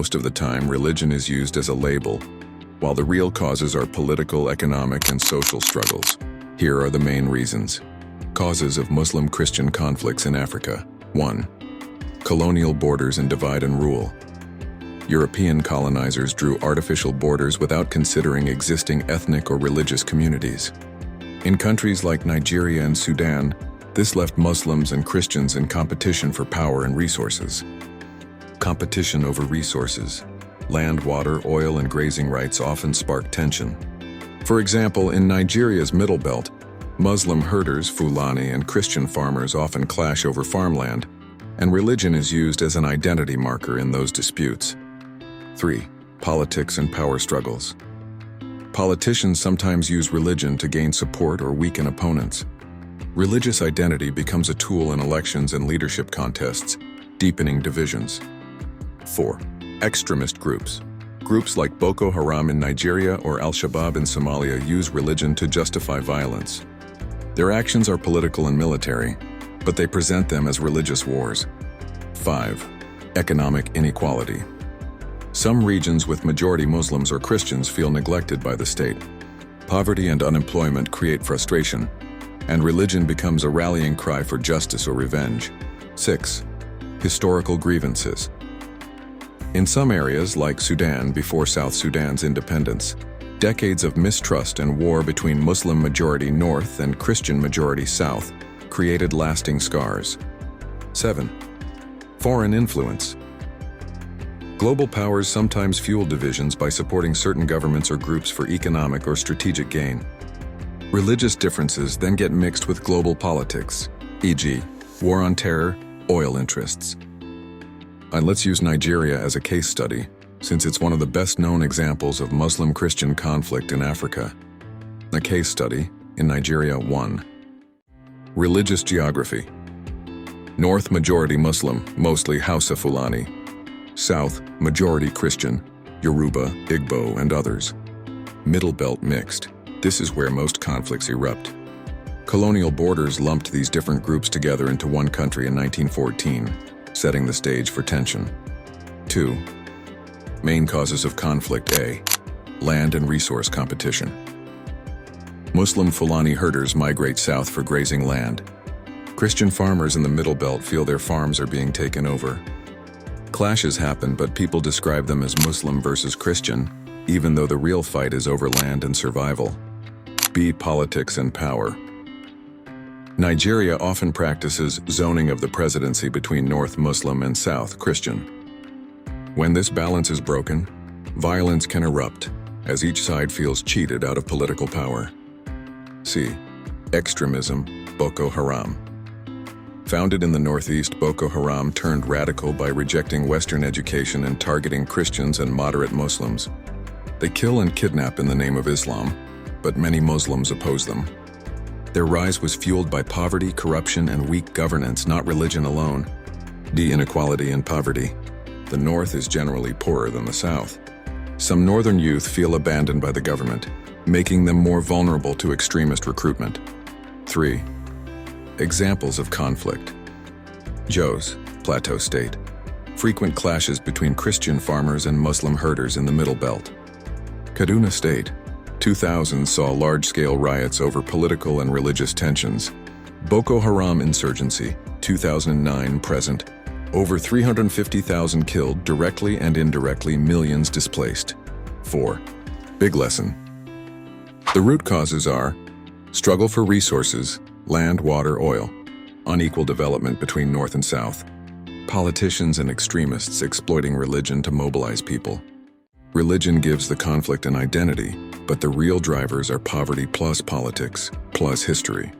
most of the time, religion is used as a label, while the real causes are political, economic, and social struggles. Here are the main reasons. Causes of Muslim-Christian conflicts in Africa. 1. Colonial borders and divide and rule. European colonizers drew artificial borders without considering existing ethnic or religious communities. In countries like Nigeria and Sudan, this left Muslims and Christians in competition for power and resources. Competition over resources. Land, water, oil, and grazing rights often spark tension. For example, in Nigeria's Middle Belt, Muslim herders, Fulani, and Christian farmers often clash over farmland, and religion is used as an identity marker in those disputes. 3. Politics and power struggles. Politicians sometimes use religion to gain support or weaken opponents. Religious identity becomes a tool in elections and leadership contests, deepening divisions. 4. Extremist groups. Groups like Boko Haram in Nigeria or Al-Shabaab in Somalia use religion to justify violence. Their actions are political and military, but they present them as religious wars. 5. Economic inequality. Some regions with majority Muslims or Christians feel neglected by the state. Poverty and unemployment create frustration, and religion becomes a rallying cry for justice or revenge. 6. Historical grievances. In some areas, like Sudan before South Sudan's independence, decades of mistrust and war between Muslim-majority North and Christian-majority South created lasting scars. 7. Foreign influence. Global powers sometimes fuel divisions by supporting certain governments or groups for economic or strategic gain. Religious differences then get mixed with global politics, e.g., war on terror, oil interests. And let's use Nigeria as a case study, since it's one of the best-known examples of Muslim-Christian conflict in Africa. A case study in Nigeria. 1. Religious geography. North majority Muslim, mostly Hausa Fulani. South majority Christian, Yoruba, Igbo, and others. Middle Belt mixed. This is where most conflicts erupt. Colonial borders lumped these different groups together into one country in 1914, setting the stage for tension. 2. Main causes of conflict. A. Land and resource competition. Muslim Fulani herders migrate south for grazing land. Christian farmers in the Middle Belt feel their farms are being taken over. Clashes happen, but people describe them as Muslim versus Christian, even though the real fight is over land and survival. B. Politics and power. Nigeria often practices zoning of the presidency between North Muslim and South Christian. When this balance is broken, violence can erupt, as each side feels cheated out of political power. C. Extremism, Boko Haram. Founded in the Northeast, Boko Haram turned radical by rejecting Western education and targeting Christians and moderate Muslims. They kill and kidnap in the name of Islam, but many Muslims oppose them. Their rise was fueled by poverty, corruption, and weak governance, not religion alone. D. Inequality and poverty. The North is generally poorer than the South. Some Northern youth feel abandoned by the government, making them more vulnerable to extremist recruitment. 3. Examples of conflict. Jos, Plateau State. Frequent clashes between Christian farmers and Muslim herders in the Middle Belt. Kaduna State. 2000 saw large-scale riots over political and religious tensions. Boko Haram insurgency, 2009-present. Over 350,000 killed, directly and indirectly, millions displaced. 4. Big lesson. The root causes are struggle for resources, land, water, oil, unequal development between North and South, politicians and extremists exploiting religion to mobilize people. Religion gives the conflict an identity, but the real drivers are poverty plus politics plus history.